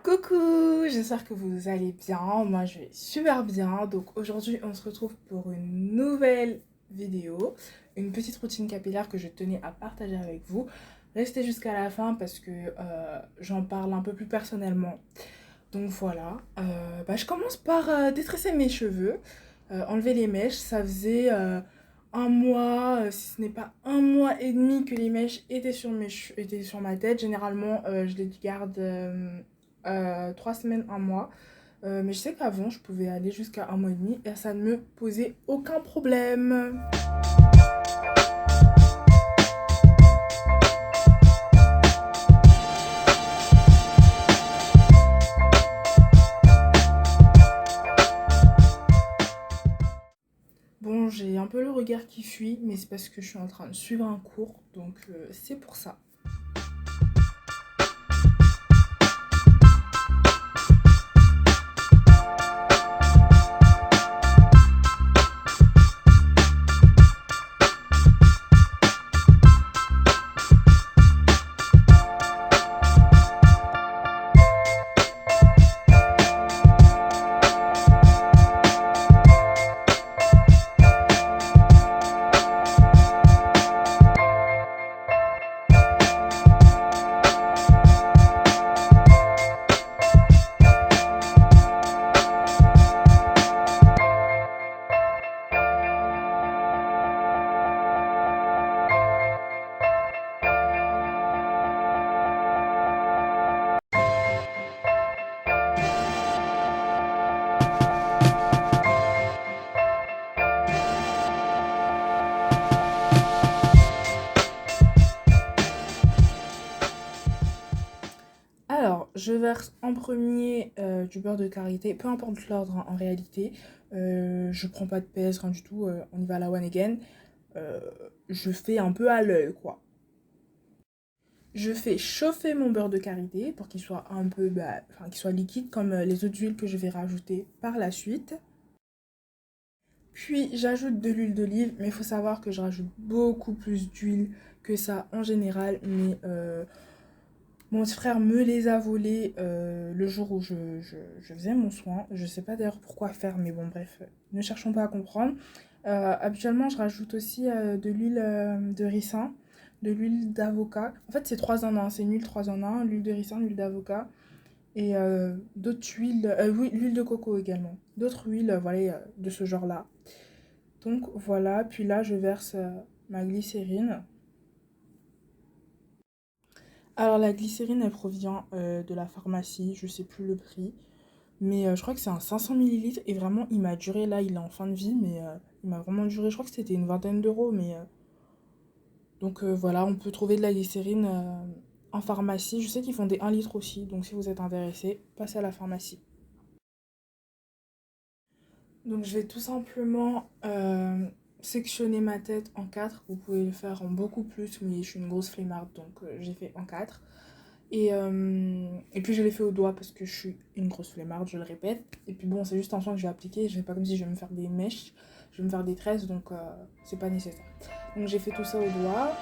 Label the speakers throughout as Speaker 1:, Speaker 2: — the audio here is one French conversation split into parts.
Speaker 1: Coucou, j'espère que vous allez bien. Moi, je vais super bien. Donc aujourd'hui, on se retrouve pour une nouvelle vidéo, une petite routine capillaire que je tenais à partager avec vous. Restez jusqu'à la fin parce que j'en parle un peu plus personnellement. Donc voilà, je commence par détresser mes cheveux, enlever les mèches. Ça faisait un mois, si ce n'est pas un mois et demi que les mèches étaient étaient sur ma tête. Généralement, je les garde 3 semaines, un mois. Mais je sais qu'avant, je pouvais aller jusqu'à un mois et demi et ça ne me posait aucun problème. Bon, j'ai un peu le regard qui fuit, mais c'est parce que je suis en train de suivre un cours, donc c'est pour ça. Alors, je verse en premier du beurre de karité, peu importe l'ordre en réalité. Je prends pas de PS, rien du tout, on y va à la one again. Euh, je fais un peu à l'œil, quoi. Je fais chauffer mon beurre de karité pour qu'il soit un peu, qu'il soit liquide comme les autres huiles que je vais rajouter par la suite. Puis j'ajoute de l'huile d'olive, mais il faut savoir que je rajoute beaucoup plus d'huile que ça en général. Mais mon petit frère me les a volés le jour où je faisais mon soin. Je sais pas d'ailleurs pourquoi faire, mais bon, bref, ne cherchons pas à comprendre. Habituellement, je rajoute aussi de l'huile de ricin, de l'huile d'avocat. En fait, c'est 3 en 1, c'est une huile 3 en 1, l'huile de ricin, l'huile d'avocat et d'autres huiles, oui, l'huile de coco également. D'autres huiles, voilà, de ce genre-là. Donc voilà, puis là, je verse ma glycérine. Alors la glycérine, elle provient de la pharmacie, je sais plus le prix, mais je crois que c'est un 500 millilitres et vraiment il m'a duré, là il est en fin de vie, mais il m'a vraiment duré, je crois que c'était une vingtaine d'euros, mais donc voilà, on peut trouver de la glycérine en pharmacie, je sais qu'ils font des 1 litre aussi, donc si vous êtes intéressé, passez à la pharmacie. Donc je vais tout simplement sectionner ma tête en 4, vous pouvez le faire en beaucoup plus, mais je suis une grosse flemmarde, donc j'ai fait en 4. Et puis je l'ai fait au doigt parce que je suis une grosse flemmarde, je le répète. Et puis bon, c'est juste un soin que je vais appliquer. Je vais pas comme si je vais me faire des mèches, je vais me faire des tresses, donc c'est pas nécessaire. Donc j'ai fait tout ça au doigt.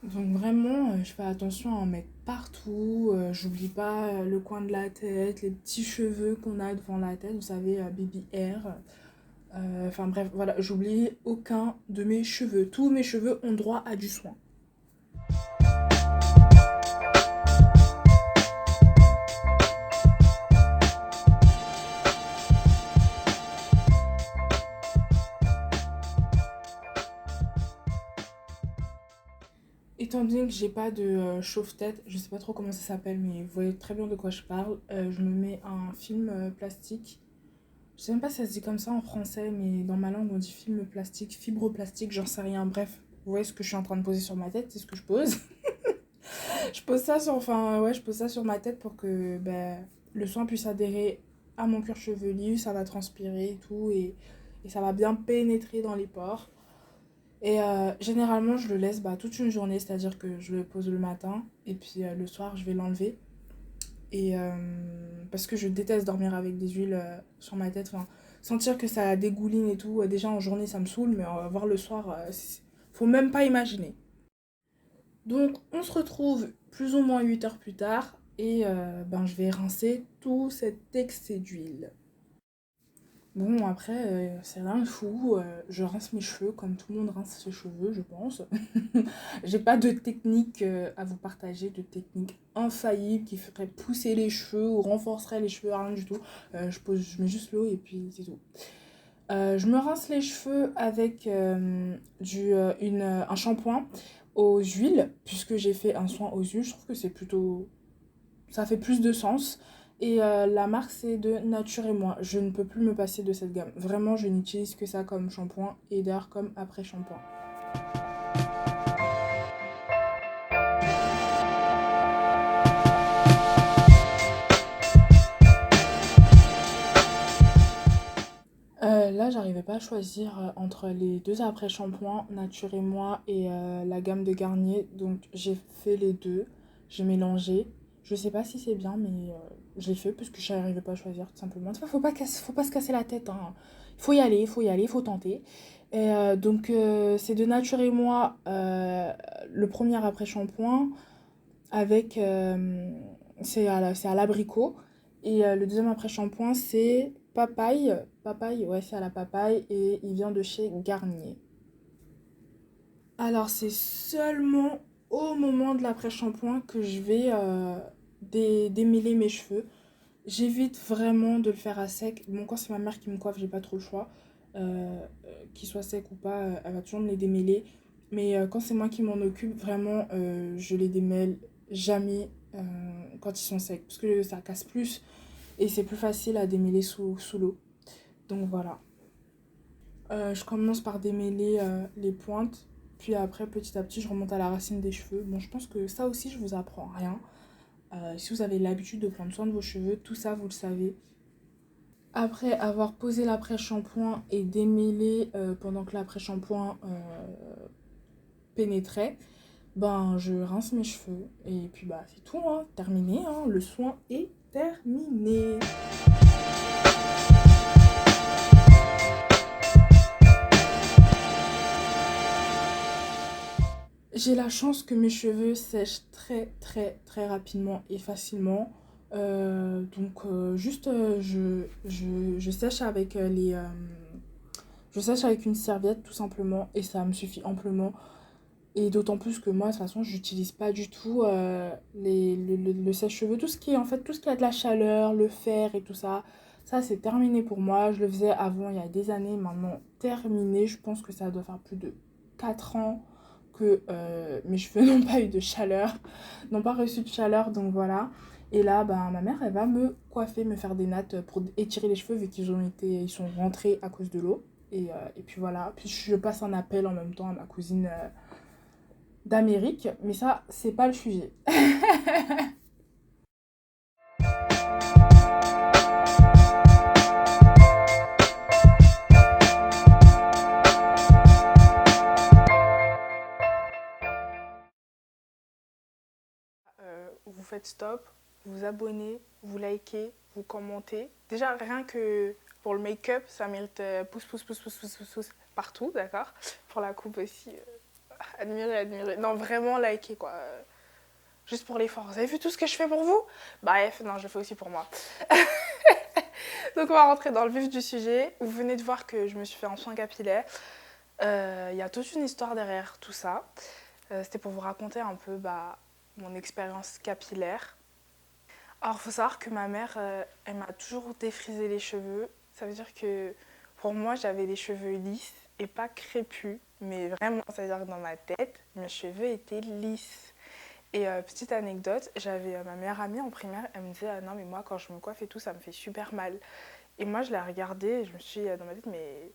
Speaker 1: Donc vraiment, je fais attention à en mettre partout. J'oublie pas le coin de la tête, les petits cheveux qu'on a devant la tête, vous savez, baby hair. Enfin bref, voilà, j'oublie aucun de mes cheveux. Tous mes cheveux ont droit à du soin. Étant donné que j'ai pas de chauffe-tête, je sais pas trop comment ça s'appelle, mais vous voyez très bien de quoi je parle, je me mets un film plastique. Je sais même pas si ça se dit comme ça en français, mais dans ma langue on dit film plastique, fibre plastique, j'en sais rien. Bref, vous voyez ce que je suis en train de poser sur ma tête, c'est ce que je pose. Je pose ça sur, enfin ouais, je pose ça sur ma tête pour que le soin puisse adhérer à mon cuir chevelu, ça va transpirer et tout, et ça va bien pénétrer dans les pores. Et généralement, je le laisse toute une journée, c'est-à-dire que je le pose le matin et puis le soir, je vais l'enlever. Et parce que je déteste dormir avec des huiles sur ma tête. Enfin, sentir que ça dégouline et tout, déjà en journée, ça me saoule, mais voir le soir, faut même pas imaginer. Donc, on se retrouve plus ou moins 8 heures plus tard et je vais rincer tout cet excès d'huile. Bon, après, c'est rien de fou. Je rince mes cheveux comme tout le monde rince ses cheveux, je pense. J'ai pas de technique à vous partager, de technique infaillible qui ferait pousser les cheveux ou renforcerait les cheveux, rien du tout. Je mets juste l'eau et puis c'est tout. Je me rince les cheveux avec un shampoing aux huiles, puisque j'ai fait un soin aux huiles. Je trouve que c'est plutôt ça fait plus de sens. Et la marque, c'est de Nature et Moi. Je ne peux plus me passer de cette gamme. Vraiment, je n'utilise que ça comme shampoing et d'ailleurs comme après-shampoing. Là, j'arrivais pas à choisir entre les deux après-shampoings, Nature et Moi et la gamme de Garnier. Donc, j'ai fait les deux. J'ai mélangé. Je sais pas si c'est bien, mais je l'ai fait parce que je n'arrivais pas à choisir, tout simplement. Tu vois, faut pas se casser la tête, hein. Il faut tenter. Et donc, c'est de Nature et Moi, le premier après-shampoing, avec... c'est à l'abricot. Et le deuxième après-shampoing, c'est papaye. Papaye, ouais, c'est à la papaye. Et il vient de chez Garnier. Alors, c'est seulement au moment de l'après-shampoing que je vais démêler mes cheveux. J'évite vraiment de le faire à sec. Bon, quand c'est ma mère qui me coiffe, j'ai pas trop le choix. Qu'il soit sec ou pas, elle va toujours me les démêler. Mais quand c'est moi qui m'en occupe, vraiment, je les démêle jamais quand ils sont secs. Parce que ça casse plus et c'est plus facile à démêler sous l'eau. Donc voilà. Je commence par démêler les pointes. Puis après, petit à petit, je remonte à la racine des cheveux. Bon, je pense que ça aussi, je vous apprends rien. Si vous avez l'habitude de prendre soin de vos cheveux, tout ça, vous le savez. Après avoir posé l'après-shampoing et démêlé pendant que l'après-shampoing pénétrait, je rince mes cheveux. Et puis c'est tout, hein, terminé, hein, le soin est terminé. J'ai la chance que mes cheveux sèchent très très très rapidement et facilement. Juste je sèche avec je sèche avec une serviette tout simplement et ça me suffit amplement. Et d'autant plus que moi de toute façon j'utilise pas du tout le sèche-cheveux. Tout ce qui est en fait tout ce qui a de la chaleur, le fer et tout ça. Ça c'est terminé pour moi. Je le faisais avant il y a des années, maintenant terminé. Je pense que ça doit faire plus de 4 ans que mes cheveux n'ont pas eu de chaleur, n'ont pas reçu de chaleur, donc voilà. Et là, ma mère, elle va me coiffer, me faire des nattes pour étirer les cheveux vu ils sont rentrés à cause de l'eau. Et puis voilà, puis je passe un appel en même temps à ma cousine d'Amérique, mais ça, c'est pas le sujet. Vous faites stop, vous abonnez, vous likez, vous commentez. Déjà, rien que pour le make-up, ça mérite pouce, pouce, pouce, pouce, pouce, pouce, pouce partout, d'accord. Pour la coupe aussi, admirez, admirez. Non, vraiment likez, quoi. Juste pour l'effort. Vous avez vu tout ce que je fais pour vous? Bref, non, je le fais aussi pour moi. Donc, on va rentrer dans le vif du sujet. Vous venez de voir que je me suis fait un soin capillaire. Il y a toute une histoire derrière tout ça. C'était pour vous raconter un peu mon expérience capillaire. Alors, il faut savoir que ma mère, elle m'a toujours défrisé les cheveux. Ça veut dire que pour moi, j'avais les cheveux lisses et pas crépus. Mais vraiment, ça veut dire que dans ma tête, mes cheveux étaient lisses. Et petite anecdote, j'avais ma meilleure amie en primaire, elle me disait ah non mais moi quand je me coiffe et tout ça me fait super mal. Et moi je la regardais et je me suis dit dans ma tête mais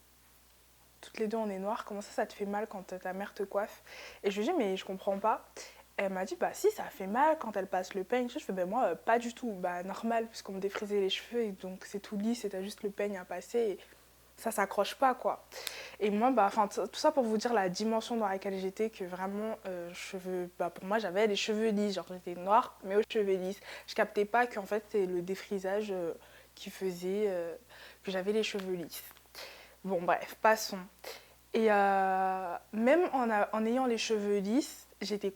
Speaker 1: toutes les deux on est noires, comment ça te fait mal quand ta mère te coiffe? Et je lui ai dit mais je comprends pas. Elle m'a dit bah si ça fait mal quand elle passe le peigne. Je fais ben moi pas du tout, normal puisqu'on me défrisait les cheveux et donc c'est tout lisse et t'as juste le peigne à passer. ça s'accroche pas, quoi. Et moi, bah, enfin, tout ça pour vous dire la dimension dans laquelle j'étais, que vraiment, cheveux, bah, pour moi, j'avais les cheveux lisses, genre j'étais noire, mais aux cheveux lisses. Je captais pas qu'en fait, c'est le défrisage qui faisait que j'avais les cheveux lisses. Bon, bref, passons. Et même en ayant les cheveux lisses, j'étais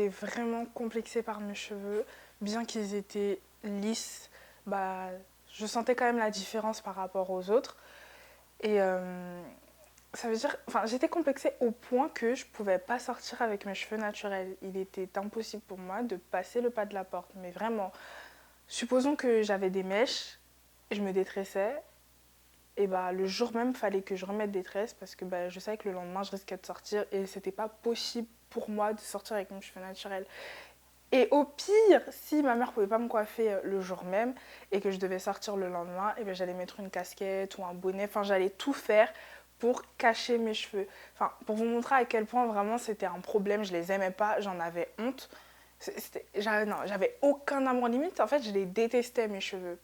Speaker 1: vraiment complexée par mes cheveux. Bien qu'ils étaient lisses, bah, je sentais quand même la différence par rapport aux autres. Et ça veut dire, enfin, j'étais complexée au point que je pouvais pas sortir avec mes cheveux naturels. Il était impossible pour moi de passer le pas de la porte. Mais vraiment, supposons que j'avais des mèches, je me détressais, et bah le jour même, il fallait que je remette des tresses parce que bah, je savais que le lendemain, je risquais de sortir et c'était pas possible pour moi de sortir avec mes cheveux naturels. Et au pire, si ma mère pouvait pas me coiffer le jour même et que je devais sortir le lendemain, et ben j'allais mettre une casquette ou un bonnet, enfin j'allais tout faire pour cacher mes cheveux. Enfin, pour vous montrer à quel point vraiment c'était un problème, je les aimais pas, j'en avais honte. J'avais aucun amour limite, en fait je les détestais mes cheveux.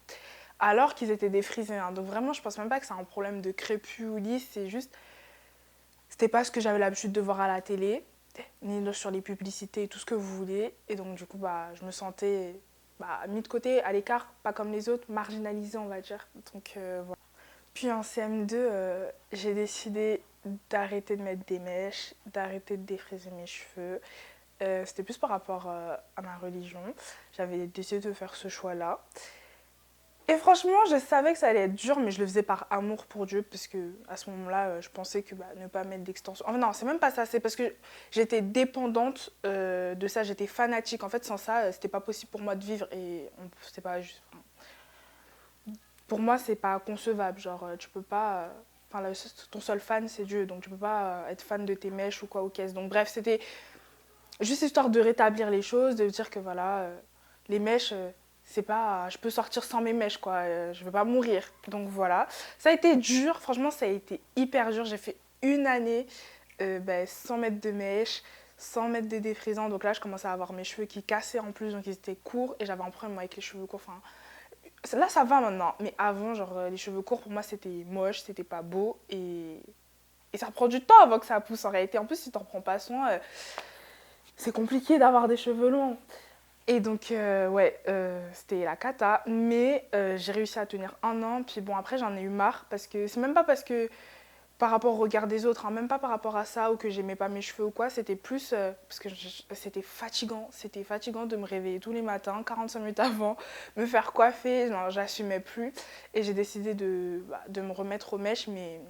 Speaker 1: Alors qu'ils étaient défrisés. Hein. Donc vraiment, je pense même pas que c'est un problème de crépus ou lisse, c'est juste, c'était pas ce que j'avais l'habitude de voir à la télé ni sur les publicités et tout ce que vous voulez. Et donc, du coup, bah, je me sentais mis de côté, à l'écart, pas comme les autres, marginalisée, on va dire. Donc, voilà. Puis en CM2, j'ai décidé d'arrêter de mettre des mèches, d'arrêter de défriser mes cheveux. C'était plus par rapport à ma religion. J'avais décidé de faire ce choix-là. Et franchement, je savais que ça allait être dur, mais je le faisais par amour pour Dieu, parce que à ce moment-là, je pensais que ne pas mettre d'extension. Enfin, non, c'est même pas ça, c'est parce que j'étais dépendante de ça, j'étais fanatique. En fait, sans ça, c'était pas possible pour moi de vivre et c'est pas juste. Pour moi, c'est pas concevable. Genre, tu peux pas. Enfin, ton seul fan, c'est Dieu, donc tu peux pas être fan de tes mèches ou quoi ou qu'est-ce. Donc, bref, c'était juste histoire de rétablir les choses, de dire que voilà, les mèches, c'est pas. Je peux sortir sans mes mèches, quoi. Je vais pas mourir. Donc voilà. Ça a été dur, franchement, ça a été hyper dur. J'ai fait une année sans mettre de mèches, sans mettre de défrisant. Donc là, je commençais à avoir mes cheveux qui cassaient en plus, donc ils étaient courts et j'avais un problème avec les cheveux courts. Enfin, là, ça va maintenant. Mais avant, genre, les cheveux courts, pour moi, c'était moche, c'était pas beau et ça prend du temps avant que ça pousse en réalité. En plus, si t'en prends pas soin, c'est compliqué d'avoir des cheveux longs. Et donc, c'était la cata. Mais j'ai réussi à tenir un an. Puis bon, après, j'en ai eu marre. Parce que c'est même pas parce que par rapport au regard des autres, hein, même pas par rapport à ça ou que j'aimais pas mes cheveux ou quoi. C'était plus parce que c'était fatigant. C'était fatigant de me réveiller tous les matins, 45 minutes avant, me faire coiffer. Non, j'assumais plus. Et j'ai décidé de me remettre aux mèches. Mais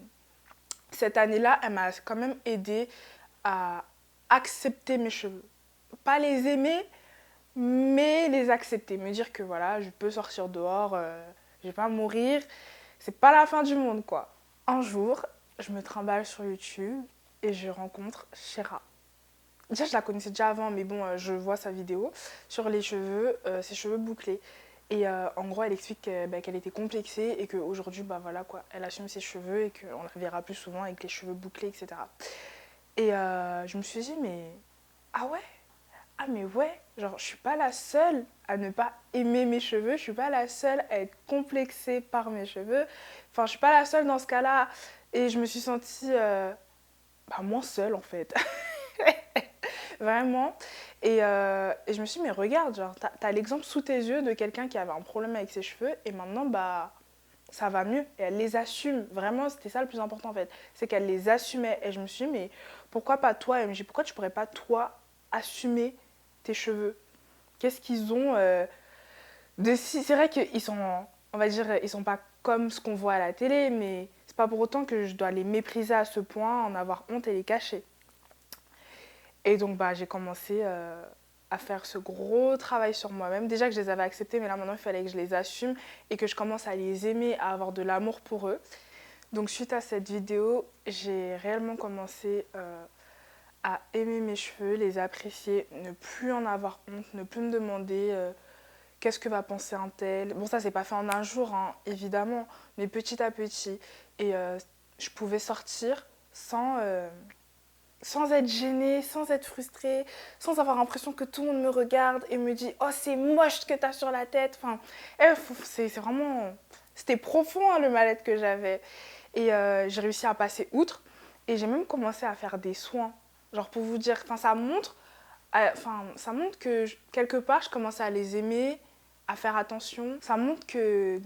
Speaker 1: cette année-là, elle m'a quand même aidée à accepter mes cheveux. Pas les aimer, mais les accepter. Me dire que voilà, je peux sortir dehors, je vais pas mourir. C'est pas la fin du monde, quoi. Un jour, je me trimballe sur YouTube et je rencontre Shera. Déjà, je la connaissais déjà avant, mais bon, je vois sa vidéo sur les cheveux, ses cheveux bouclés. Et en gros, elle explique qu'elle était complexée et qu'aujourd'hui, bah voilà quoi, elle assume ses cheveux et qu'on la reverra plus souvent avec les cheveux bouclés, etc. Et je me suis dit, mais ah ouais, ah mais ouais, genre je suis pas la seule à ne pas aimer mes cheveux, je suis pas la seule à être complexée par mes cheveux. Enfin, je suis pas la seule dans ce cas-là. Et je me suis sentie moins seule en fait. Vraiment. Et je me suis dit, mais regarde, genre, t'as l'exemple sous tes yeux de quelqu'un qui avait un problème avec ses cheveux et maintenant, bah, ça va mieux. Et elle les assume. Vraiment, c'était ça le plus important en fait. C'est qu'elle les assumait. Et je me suis dit, mais pourquoi pas toi, MJ? Pourquoi tu pourrais pas, toi, assumer tes cheveux? Qu'est-ce qu'ils ont de si. C'est vrai qu'ils sont, on va dire, ils sont pas comme ce qu'on voit à la télé, mais c'est pas pour autant que je dois les mépriser à ce point, en avoir honte et les cacher. Et donc, bah, j'ai commencé à faire ce gros travail sur moi-même. Déjà que je les avais acceptés, mais là maintenant, il fallait que je les assume et que je commence à les aimer, à avoir de l'amour pour eux. Donc, suite à cette vidéo, j'ai réellement commencé à aimer mes cheveux, les apprécier, ne plus en avoir honte, ne plus me demander qu'est-ce que va penser un tel. Bon, ça, c'est pas fait en un jour, hein, évidemment, mais petit à petit. Et je pouvais sortir sans être gênée, sans être frustrée, sans avoir l'impression que tout le monde me regarde et me dit «Oh, c'est moche ce que t'as sur la tête». Enfin, c'est vraiment... C'était profond, hein, le mal-être que j'avais. Et j'ai réussi à passer outre. Et j'ai même commencé à faire des soins. Genre pour vous dire, ça montre que quelque part, je commençais à les aimer, à faire attention. Ça montre que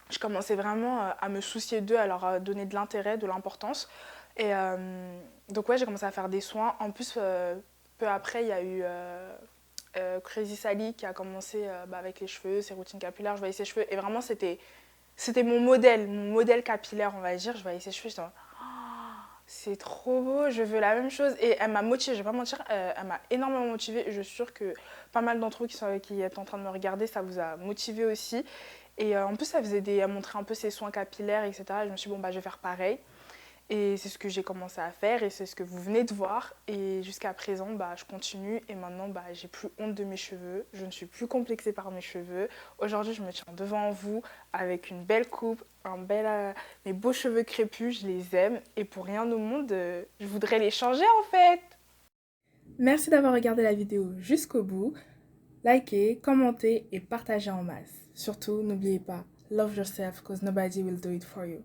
Speaker 1: je commençais vraiment à me soucier d'eux, à leur donner de l'intérêt, de l'importance. Et donc ouais, j'ai commencé à faire des soins. En plus, peu après, il y a eu Crazy Sally qui a commencé avec les cheveux, ses routines capillaires. Je voyais ses cheveux et vraiment c'était mon modèle capillaire, on va dire. Je voyais ses cheveux, j'étais en mode, c'est trop beau, je veux la même chose. Et elle m'a motivée, je vais pas mentir, elle m'a énormément motivée. Je suis sûre que pas mal d'entre vous qui êtes en train de me regarder, ça vous a motivé aussi. Et en plus, elle montrait un peu ses soins capillaires, etc. Et je me suis dit, bon, bah, je vais faire pareil. Et c'est ce que j'ai commencé à faire et c'est ce que vous venez de voir. Et jusqu'à présent, bah, je continue et maintenant, bah, j'ai plus honte de mes cheveux. Je ne suis plus complexée par mes cheveux. Aujourd'hui, je me tiens devant vous avec une belle coupe, mes beaux cheveux crépus, je les aime. Et pour rien au monde, je voudrais les changer en fait. Merci d'avoir regardé la vidéo jusqu'au bout. Likez, commentez et partagez en masse. Surtout, n'oubliez pas, love yourself because nobody will do it for you.